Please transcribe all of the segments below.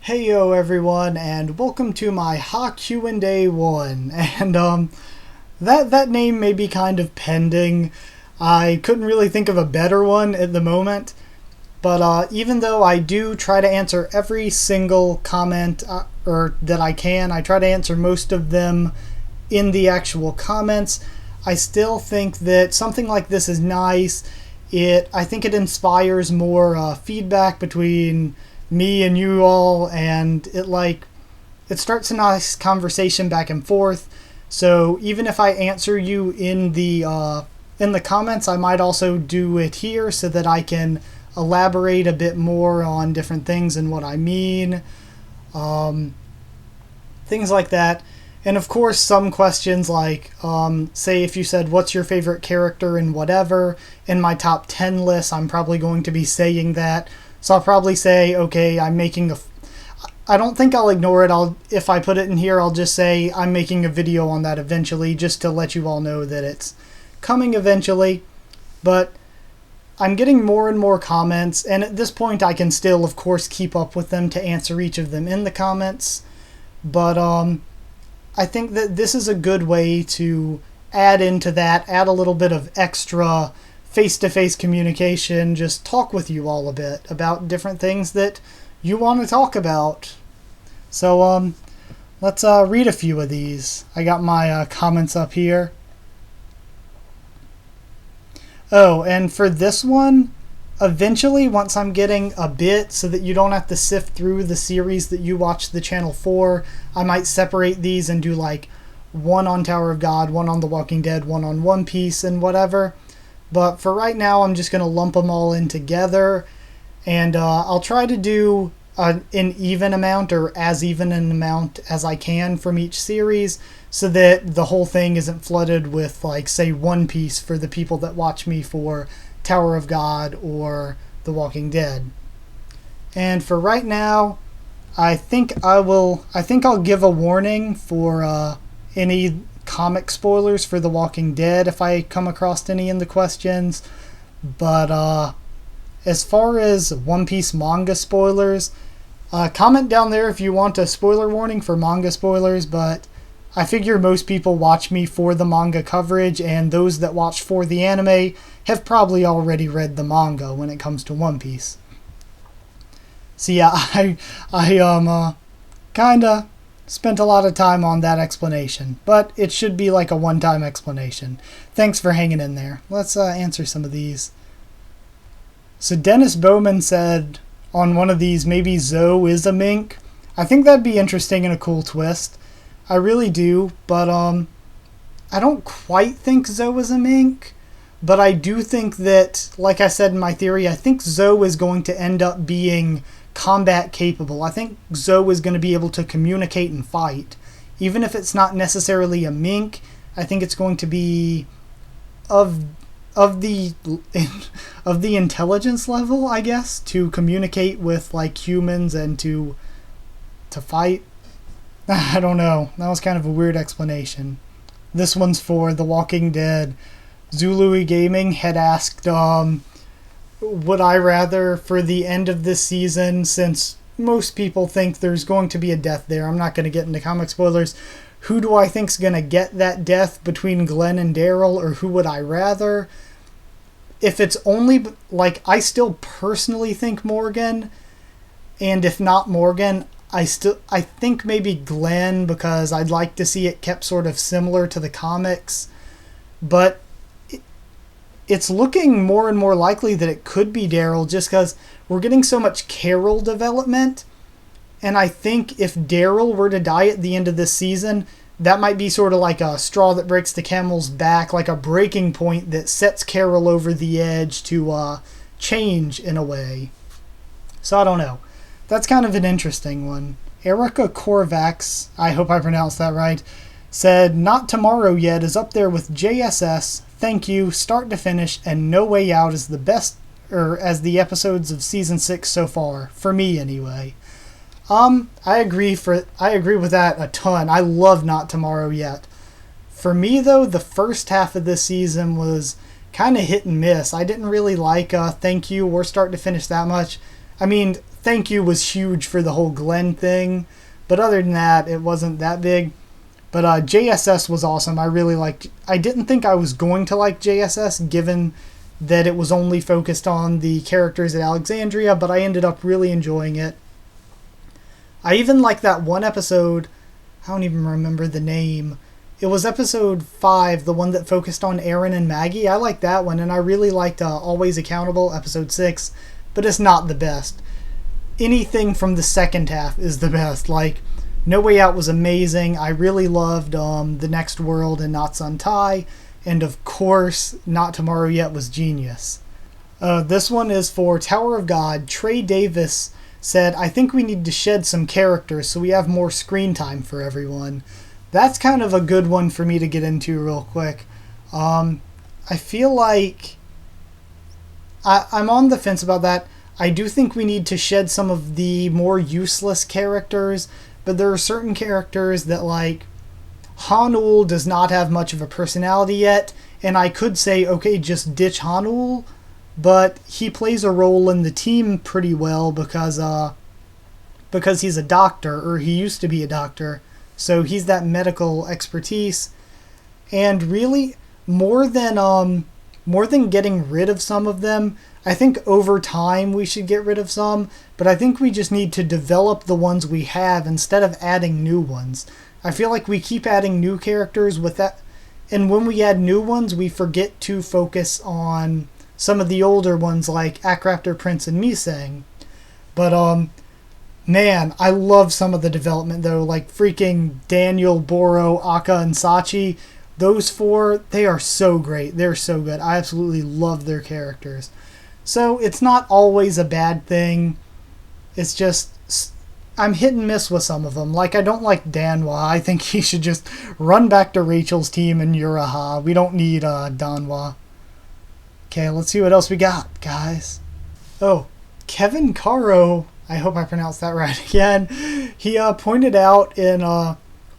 Heyo everyone, and welcome to my HaQ&A 1. And that name may be kind of pending. I couldn't really think of a better one at the moment. But even though I do try to answer every single comment or that I can, I try to answer most of them in the actual comments. I still think that something like this is nice. I think it inspires more feedback between me and you all, and it starts a nice conversation back and forth. So even if I answer you in the comments, I might also do it here so that I can elaborate a bit more on different things and what I mean, things like that. And of course, some questions like, say if you said, what's your favorite character and whatever, in my top 10 list, I'm probably going to be saying that. So I'll probably say, okay, I don't think I'll ignore it. If I put it in here, I'll just say I'm making a video on that eventually, just to let you all know that it's coming eventually. But I'm getting more and more comments, and at this point I can still, of course, keep up with them to answer each of them in the comments. But I think that this is a good way to add into that, add a little bit of extra face-to-face communication, just talk with you all a bit about different things that you want to talk about. So let's read a few of these. I got my comments up here. Oh, and for this one, eventually, once I'm getting a bit so that you don't have to sift through the series that you watch the channel for, I might separate these and do like one on Tower of God, one on The Walking Dead, one on One Piece, and whatever. But for right now, I'm just going to lump them all in together, and I'll try to do an even amount, or as even an amount as I can from each series, so that the whole thing isn't flooded with, like, say, One Piece for the people that watch me for Tower of God or The Walking Dead. And for right now, I think I'll give a warning for any comic spoilers for The Walking Dead if I come across any in the questions. But as far as One Piece manga spoilers, comment down there if you want a spoiler warning for manga spoilers, but I figure most people watch me for the manga coverage, and those that watch for the anime have probably already read the manga when it comes to One Piece. So yeah, I kinda spent a lot of time on that explanation, but it should be like a one-time explanation. Thanks for hanging in there. Let's answer some of these. So Dennis Bowman said on one of these, maybe Zoe is a mink. I think that'd be interesting and a cool twist. I really do, but I don't quite think Zoe is a mink, but I do think that, like I said in my theory, I think Zoe is going to end up being combat capable. I think Zoe is going to be able to communicate and fight. Even if it's not necessarily a mink, I think it's going to be of the intelligence level, I guess, to communicate with like humans and to fight. I don't know. That was kind of a weird explanation. This one's for The Walking Dead. Zului Gaming had asked, would I rather, for the end of this season, since most people think there's going to be a death there, I'm not going to get into comic spoilers, who do I think's going to get that death between Glenn and Daryl, or who would I rather? If it's only, like, I still personally think Morgan, and if not Morgan, I think maybe Glenn, because I'd like to see it kept sort of similar to the comics, but it's looking more and more likely that it could be Daryl, just because we're getting so much Carol development, and I think if Daryl were to die at the end of this season, that might be sort of like a straw that breaks the camel's back, like a breaking point that sets Carol over the edge to change in a way. So I don't know. That's kind of an interesting one. Erica Korvax, I hope I pronounced that right, said, Not Tomorrow Yet is up there with JSS, Thank You, Start to Finish, and No Way Out is the best, or as the episodes of Season 6 so far, for me anyway. I agree with that a ton. I love Not Tomorrow Yet. For me, though, the first half of this season was kind of hit and miss. I didn't really like Thank You or Start to Finish that much. I mean, thank you was huge for the whole Glenn thing. But other than that, it wasn't that big. But JSS was awesome. I really liked... I didn't think I was going to like JSS, given that it was only focused on the characters at Alexandria, but I ended up really enjoying it. I even liked that one episode... I don't even remember the name. It was episode 5, the one that focused on Aaron and Maggie. I liked that one, and I really liked Always Accountable, episode 6, but it's not the best. Anything from the second half is the best. Like, No Way Out was amazing. I really loved The Next World and Not Suntai. And of course, Not Tomorrow Yet was genius. This one is for Tower of God. Trey Davis said, I think we need to shed some characters so we have more screen time for everyone. That's kind of a good one for me to get into real quick. I feel like I'm on the fence about that. I do think we need to shed some of the more useless characters, but there are certain characters that, like, Hanul does not have much of a personality yet, and I could say, okay, just ditch Hanul, but he plays a role in the team pretty well because he's a doctor, or he used to be a doctor, so he's that medical expertise. And really, more than getting rid of some of them, I think over time we should get rid of some, but I think we just need to develop the ones we have instead of adding new ones. I feel like we keep adding new characters with that, and when we add new ones, we forget to focus on some of the older ones like Akraptor, Prince, and Misang. But, man, I love some of the development, though, like freaking Daniel, Boro, Akka, and Sachi. Those 4, they are so great. They're so good. I absolutely love their characters. So it's not always a bad thing. It's just, I'm hit and miss with some of them. Like, I don't like Danwa. I think he should just run back to Rachel's team in Uraha. We don't need Danwa. Okay, let's see what else we got, guys. Oh, Kevin Caro, I hope I pronounced that right again. He pointed out in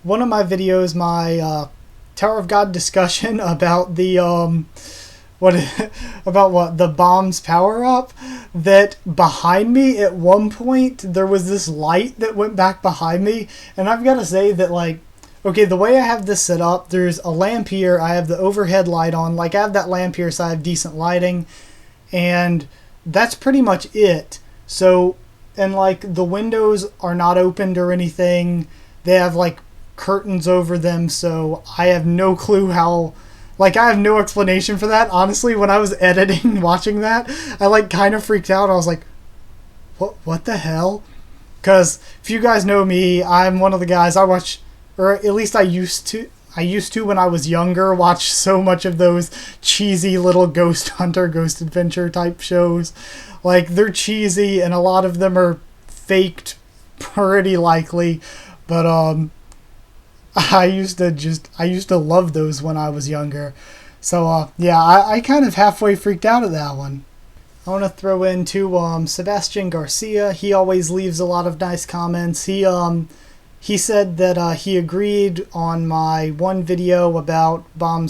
one of my videos, my Tower of God discussion about the the bomb's power up, that behind me at one point there was this light that went back behind me, and I've got to say that, like, okay, the way I have this set up, there's a lamp here, I have the overhead light on, like, I have that lamp here so I have decent lighting, and that's pretty much it. So, and like, the windows are not opened or anything, they have like curtains over them, so I have no clue how, like, I have no explanation for that. Honestly, when I was editing, watching that, I like kind of freaked out. I was like, what the hell? Because if you guys know me, I'm one of the guys, I watch, or at least I used to when I was younger, watch so much of those cheesy little ghost hunter, ghost adventure type shows. Like, they're cheesy and a lot of them are faked pretty likely, but I used to love those when I was younger. So yeah, I kind of halfway freaked out at that one. I want to throw in too Sebastian Garcia. He always leaves a lot of nice comments. He said that he agreed on my one video about Bomb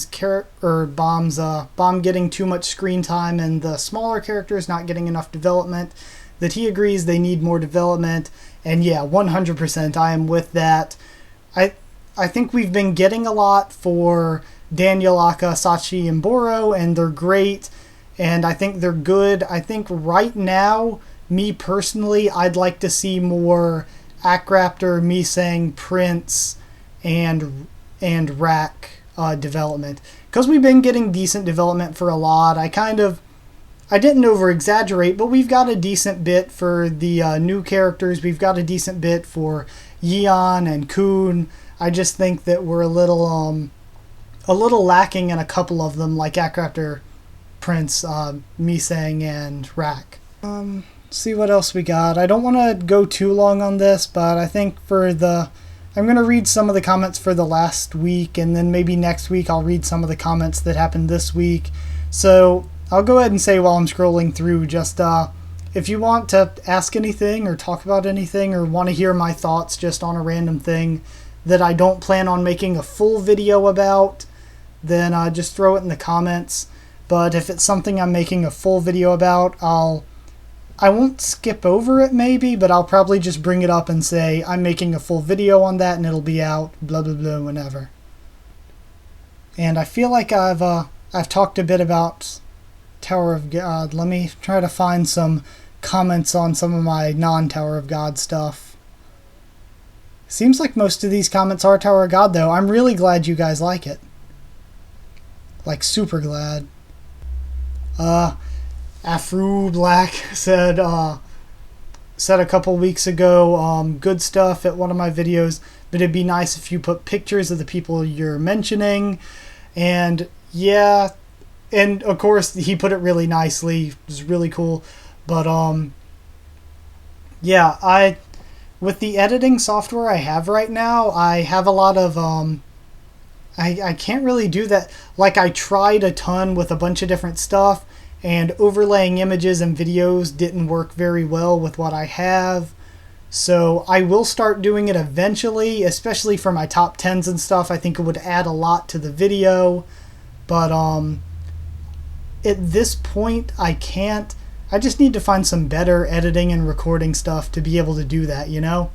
getting too much screen time and the smaller characters not getting enough development, that he agrees they need more development, and yeah, 100% I am with that. I think we've been getting a lot for Daniel, Akka, Sachi, and Boro, and they're great, and I think they're good. I think right now, me personally, I'd like to see more Akraptor, Misang, Prince, and Rak development, because we've been getting decent development for a lot. I didn't over exaggerate, but we've got a decent bit for the new characters. We've got a decent bit for Yeon and Kun. I just think that we're a little lacking in a couple of them, like Akraptor, Prince, Misang, and Rak. See what else we got. I don't want to go too long on this, but I think I'm going to read some of the comments for the last week, and then maybe next week I'll read some of the comments that happened this week. So I'll go ahead and say while I'm scrolling through, just if you want to ask anything or talk about anything or want to hear my thoughts just on a random thing that I don't plan on making a full video about, then just throw it in the comments. But if it's something I'm making a full video about, I'll I won't skip over it maybe, but I'll probably just bring it up and say I'm making a full video on that and it'll be out blah blah blah whenever. And I feel like I've talked a bit about Tower of God. Let me try to find some comments on some of my non-Tower of God stuff. Seems like most of these comments are Tower of God though. I'm really glad you guys like it. Like super glad. Afro Black said a couple weeks ago, good stuff at one of my videos, but it'd be nice if you put pictures of the people you're mentioning. And yeah, and of course he put it really nicely. It was really cool. But yeah, with the editing software I have right now, I have a lot of I can't really do that. Like, I tried a ton with a bunch of different stuff, and overlaying images and videos didn't work very well with what I have. So I will start doing it eventually, especially for my top 10s and stuff. I think it would add a lot to the video. But at this point, I can't. I just need to find some better editing and recording stuff to be able to do that, you know?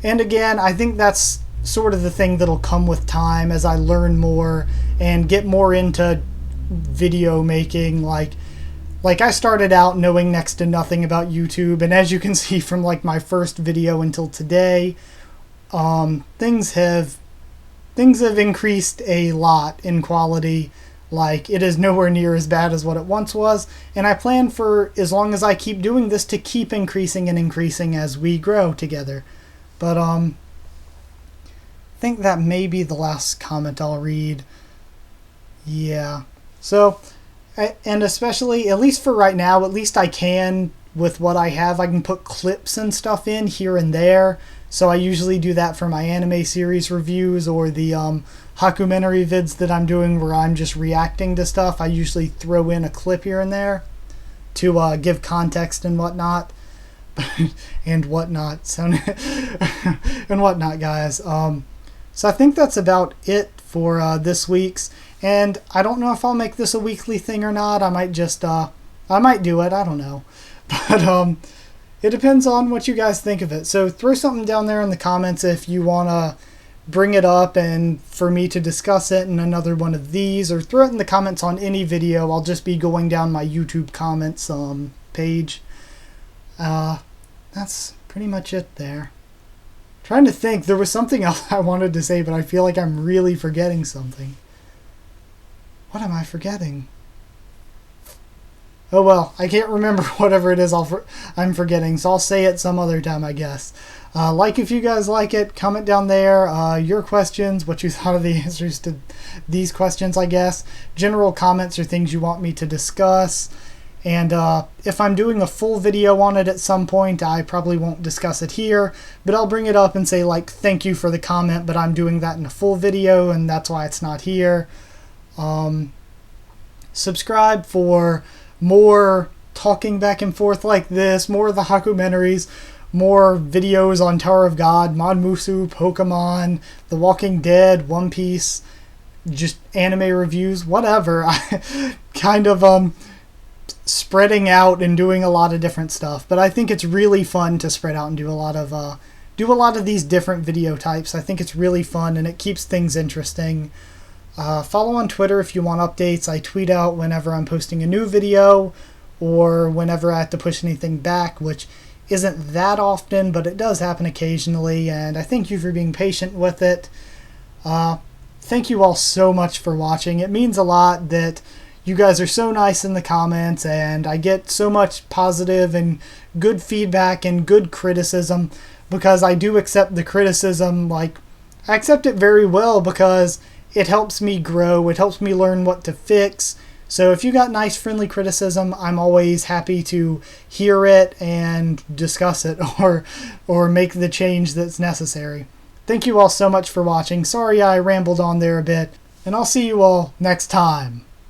And again, I think that's sort of the thing that'll come with time as I learn more and get more into video making. Like I started out knowing next to nothing about YouTube, and as you can see from like my first video until today, things have increased a lot in quality. Like, it is nowhere near as bad as what it once was, and I plan for, as long as I keep doing this, to keep increasing and increasing as we grow together. But I think that may be the last comment I'll read. Yeah. So, and especially, at least for right now, at least I can, with what I have, I can put clips and stuff in here and there. So I usually do that for my anime series reviews or the HaQ&A vids that I'm doing where I'm just reacting to stuff. I usually throw in a clip here and there to give context and whatnot. And whatnot. So and whatnot, guys. So I think that's about it for this week's. And I don't know if I'll make this a weekly thing or not. I might just, I might do it. I don't know. But it depends on what you guys think of it. So throw something down there in the comments if you want to bring it up and for me to discuss it in another one of these. Or throw it in the comments on any video. I'll just be going down my YouTube comments page. That's pretty much it there. Trying to think. There was something else I wanted to say, but I feel like I'm really forgetting something. What am I forgetting? Oh well, I can't remember whatever it is I'm forgetting, so I'll say it some other time, I guess. Like if you guys like it, comment down there your questions, what you thought of the answers to these questions, I guess. General comments or things you want me to discuss. And if I'm doing a full video on it at some point, I probably won't discuss it here, but I'll bring it up and say, like, thank you for the comment, but I'm doing that in a full video, and that's why it's not here. Subscribe for more talking back and forth like this, more of the HaQ&As, more videos on Tower of God, Mod Musu, Pokemon, The Walking Dead, One Piece, just anime reviews, whatever. I kind of spreading out and doing a lot of different stuff, but I think it's really fun to spread out and do a lot of these different video types. I think it's really fun and it keeps things interesting. Follow on Twitter if you want updates. I tweet out whenever I'm posting a new video or whenever I have to push anything back, which isn't that often, but it does happen occasionally, and I thank you for being patient with it. Thank you all so much for watching. It means a lot that you guys are so nice in the comments, and I get so much positive and good feedback and good criticism, because I do accept the criticism. Like, I accept it very well because it helps me grow. It helps me learn what to fix. So if you got nice, friendly criticism, I'm always happy to hear it and discuss it or make the change that's necessary. Thank you all so much for watching. Sorry I rambled on there a bit, and I'll see you all next time.